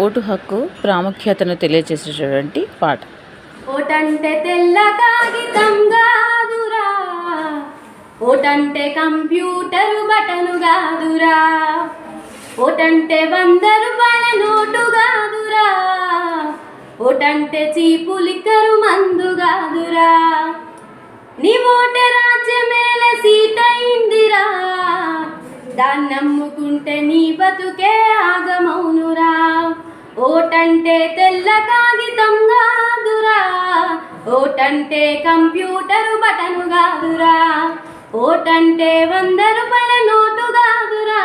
Vote హక్కు ప్రాముఖ్యతను తెలియజేసేటటువంటి పాట. ఓటంటే తెల్ల కాగితం గాదురా, ఓటంటే కంప్యూటరు బటను గాదురా, ఓటంటే 100 రూపాయల నోటు గాదురా, ఓటంటే చీపు లిక్కరు మందు గాదురా, నీ ఓటే రాజ్యమేల సీటయిందిరా, దాన్నమ్ముకుంటే నీ బతుకే ఆగమౌనురా. ఓటంటే తెల్ల కాగితం గాదురా, ఓటంటే కంప్యూటరు బటను గాదురా, ఓటంటే 100 రూపాయల నోటు గాదురా,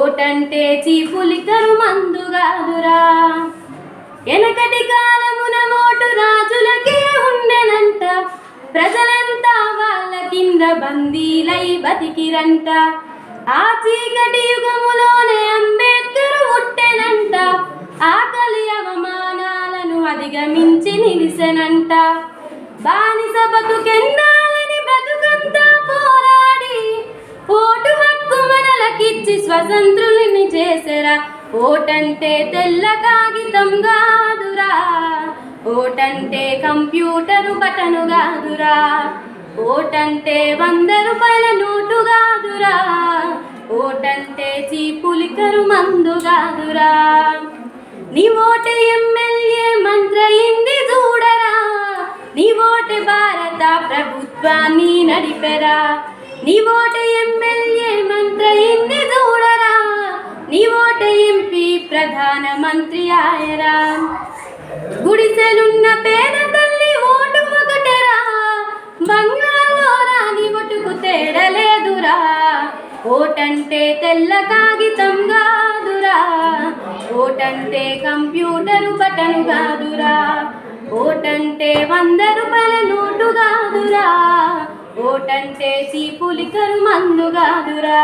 ఓటంటే చీపు లిక్కరు మందు గాదురా. వెనకటి కాలమున ఓటు రాజులకే ఉండెనంట, ప్రజలంతా వాళ్ళ కింద బందీలై బతికిరంట. ఆ చీకటి యుగములోనే అంబేద్కర్ పుట్టెనంట, ఆకలి అవమానాలను అధిగమించి నిలిసెనంట. బానిస బతుకెందాలని బ్రతుకంతా పోరాడి ఓటు హక్కు మనలకిచ్చి స్వతంత్రులని చేసెరా. ఓటంటే తెల్ల కాగితం గాదురా, ఓటంటే కంప్యూటరు బటను గాదురా, ఓటంటే 100 రూపాయల నోటు గాదురా, ఓటంటే చీపు లిక్కరు మందు గాదురా. నీ ఓటు ఎమ్మెల్యే మంత్రయింది చూడరా, నీ ఓటు భారత ప్రభుత్వాన్ని నడిపెరా. నీ ఓటు ఎమ్మెల్యే మంత్రయింది చూడరా, నీ ఓటు ఎంపీ ప్రధానమంత్రి ఆయరా. గుడిసెలున్న పేద తల్లి ఓటు ఒకటెరా, బంగ్లాలో రాని ఓటుకు తేడలేదురా. ఓటంటే తెల్ల కాగితం గాదురా, ఓటంటే కంప్యూటరు బటను గాదురా, ఓటంటే 100 రూపాయల నోటు గాదురా, ఓటంటే చీపు లిక్కరు మందు గాదురా.